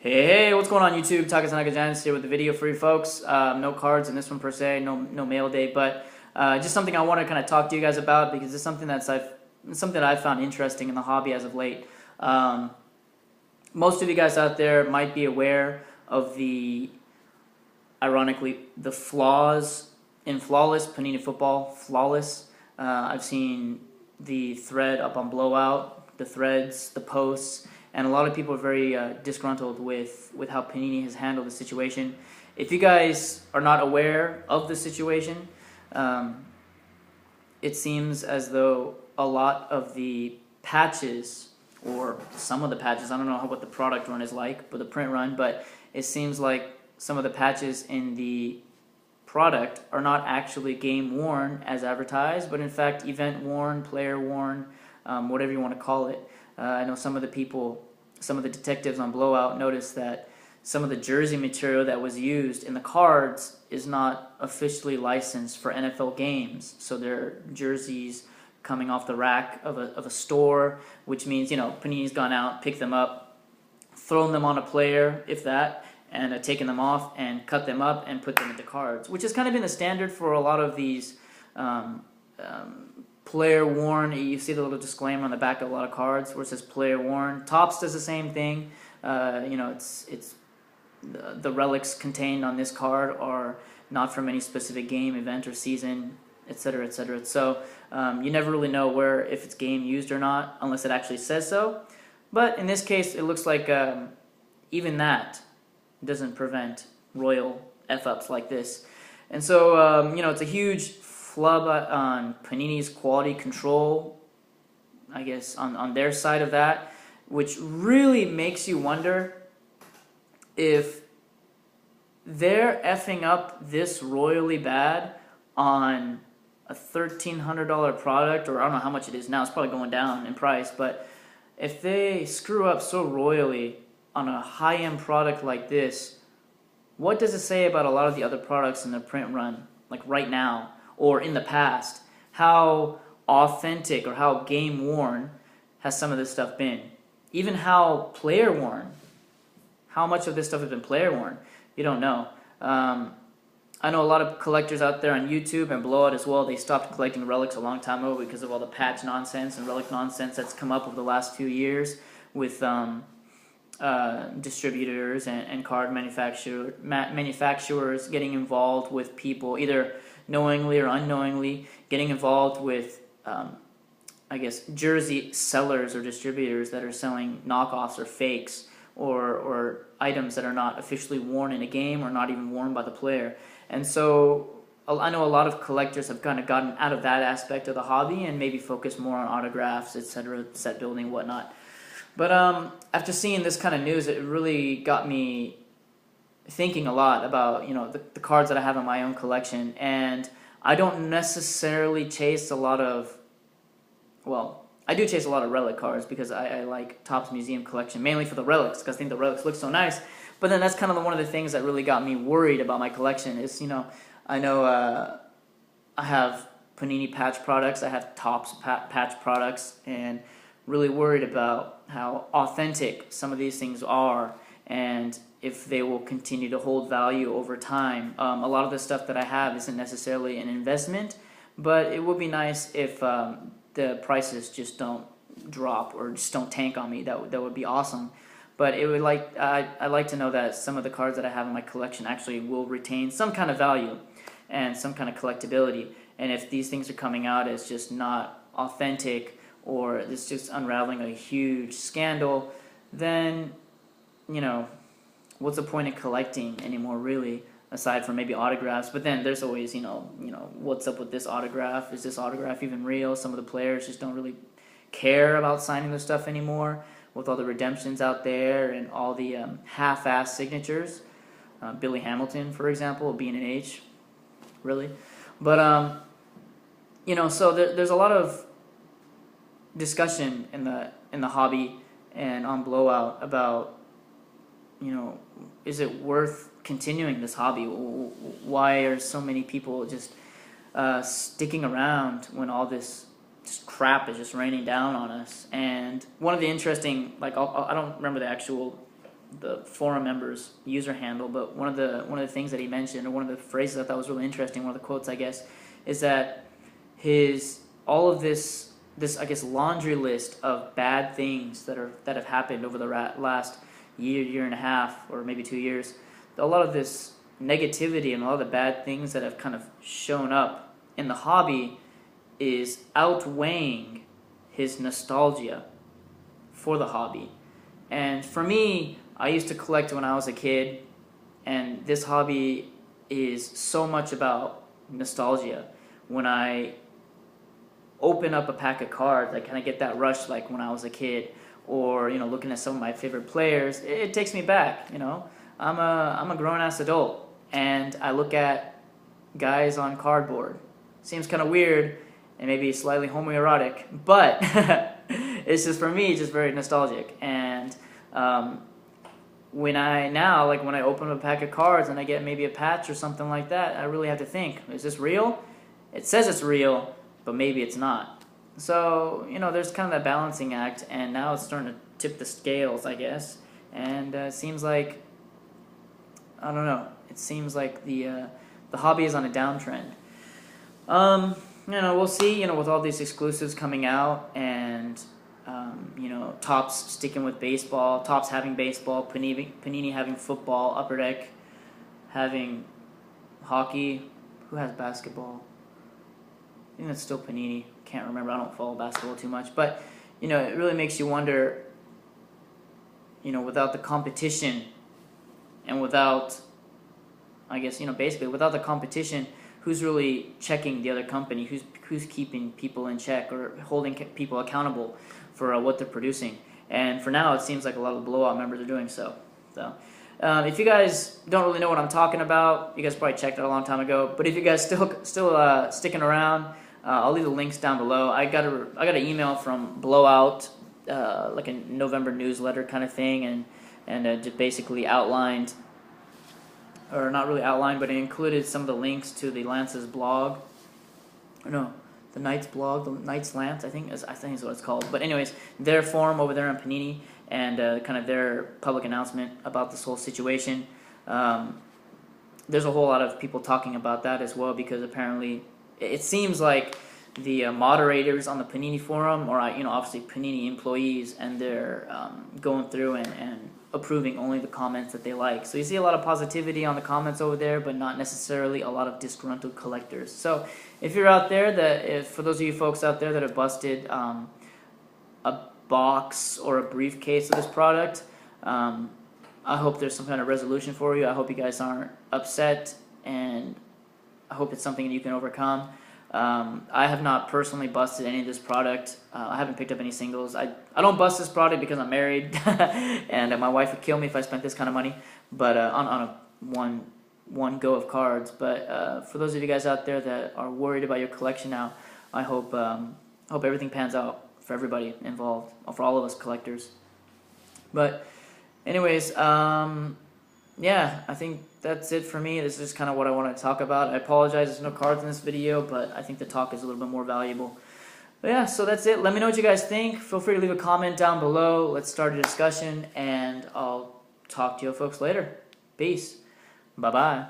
Hey, what's going on YouTube? TakaTanakaGiants here with the video for you folks. No cards in this one per se, no mail day, but just something I want to kind of talk to you guys about because it's something something that I've found interesting in the hobby as of late. Most of you guys out there might be aware of ironically, the flaws in Flawless, Panini Football Flawless. I've seen the thread up on Blowout, the threads, the posts, and a lot of people are very disgruntled with how Panini has handled the situation. If you guys are not aware of the situation, it seems as though a lot of the patches, or some of the patches, I don't know what the product run is like, but the print run, but it seems like some of the patches in the product are not actually game worn as advertised, but in fact event worn, player worn, whatever you want to call it. I know some of the detectives on Blowout noticed that some of the jersey material that was used in the cards is not officially licensed for NFL games. So they're jerseys coming off the rack of a store, which means, Panini's gone out, picked them up, thrown them on a player, if that, and taken them off and cut them up and put them into cards, which has kind of been the standard for a lot of these player worn. You see the little disclaimer on the back of a lot of cards where it says player worn. Topps does the same thing. It's the relics contained on this card are not from any specific game, event, or season, etc., etc. So you never really know if it's game used or not unless it actually says so. But in this case, it looks like even that doesn't prevent royal F-ups like this. And so, it's a huge flub on Panini's quality control, I guess, on their side of that, which really makes you wonder if they're effing up this royally bad on a $1,300 product, or I don't know how much it is now, it's probably going down in price, but if they screw up so royally on a high-end product like this, what does it say about a lot of the other products in the print run, like right now, or in the past? How authentic or how game-worn has some of this stuff been? Even how player-worn? How much of this stuff has been player-worn? You don't know. I know a lot of collectors out there on YouTube and Blowout as well. They stopped collecting relics a long time ago because of all the patch nonsense and relic nonsense that's come up over the last few years with distributors and card manufacturers getting involved with people, either knowingly or unknowingly, getting involved with, jersey sellers or distributors that are selling knockoffs or fakes or items that are not officially worn in a game or not even worn by the player. And so I know a lot of collectors have kind of gotten out of that aspect of the hobby and maybe focus more on autographs, etc., set building, whatnot. But after seeing this kind of news, it really got me thinking a lot about the cards that I have in my own collection. And I don't necessarily chase a lot of, I do chase a lot of relic cards because I like Topps Museum collection, mainly for the relics, because I think the relics look so nice. But then that's kind of one of the things that really got me worried about my collection is, I know I have Panini patch products, I have Topps patch products, and really worried about how authentic some of these things are and if they will continue to hold value over time. A lot of the stuff that I have isn't necessarily an investment, but it would be nice if the prices just don't drop or just don't tank on me. That would be awesome. But I'd like to know that some of the cards that I have in my collection actually will retain some kind of value and some kind of collectability. And if these things are coming out as just not authentic, or it's just unraveling a huge scandal, then, what's the point of collecting anymore, really, aside from maybe autographs? But then there's always, what's up with this autograph? Is this autograph even real? Some of the players just don't really care about signing their stuff anymore with all the redemptions out there and all the half-ass signatures. Billy Hamilton, for example, B&H, really. But, so there's a lot of discussion in the hobby and on Blowout about, is it worth continuing this hobby? Why are so many people just sticking around when all this crap is just raining down on us? And one of the interesting, I don't remember the actual the forum members' user handle, but one of the things that he mentioned, or one of the phrases I thought was really interesting, one of the quotes, I guess, is that all of this I guess laundry list of bad things that have happened over the last year and a half, or maybe 2 years, a lot of this negativity and a lot of the bad things that have kind of shown up in the hobby is outweighing his nostalgia for the hobby. And for me, I used to collect when I was a kid, and this hobby is so much about nostalgia. When I open up a pack of cards, I kind of get that rush like when I was a kid, or looking at some of my favorite players, it takes me back. I'm a grown-ass adult, and I look at guys on cardboard. Seems kind of weird and maybe slightly homoerotic, but it's just, for me, just very nostalgic. And when I open up a pack of cards and I get maybe a patch or something like that, I really have to think, is this real? It says it's real, but maybe it's not. So, there's kind of that balancing act, and now it's starting to tip the scales, I guess. And it seems like, I don't know, it seems like the hobby is on a downtrend. We'll see, with all these exclusives coming out, and, Topps sticking with baseball, Topps having baseball, Panini having football, Upper Deck having hockey. Who has basketball? I think that's still Panini. Can't remember. I don't follow basketball too much. But, it really makes you wonder, without the competition and without, I guess, basically without the competition, who's really checking the other company? Who's keeping people in check or holding people accountable for what they're producing? And for now, it seems like a lot of the Blowout members are doing so. If you guys don't really know what I'm talking about, you guys probably checked it a long time ago. But if you guys still sticking around, I'll leave the links down below. I got an email from Blowout, like a November newsletter kind of thing, and just basically outlined, or not really outlined, but it included some of the links to the Lance's blog. No, the Knight's blog, the Knight's Lance, I think is what it's called. But anyways, their forum over there on Panini, and kind of their public announcement about this whole situation. There's a whole lot of people talking about that as well, because apparently it seems like the moderators on the Panini forum are, obviously Panini employees, and they're going through and approving only the comments that they like. So you see a lot of positivity on the comments over there, but not necessarily a lot of disgruntled collectors. So if you're out there, for those of you folks out there that have busted a box or a briefcase of this product, I hope there's some kind of resolution for you. I hope you guys aren't upset, and I hope it's something that you can overcome. I have not personally busted any of this product. I haven't picked up any singles. I don't bust this product because I'm married, and my wife would kill me if I spent this kind of money, but on a one go of cards. But for those of you guys out there that are worried about your collection now, I hope everything pans out for everybody involved, for all of us collectors. But anyways, yeah, I think that's it for me. This is just kind of what I want to talk about. I apologize, there's no cards in this video, but I think the talk is a little bit more valuable. But yeah, so that's it. Let me know what you guys think. Feel free to leave a comment down below. Let's start a discussion, and I'll talk to you folks later. Peace. Bye-bye.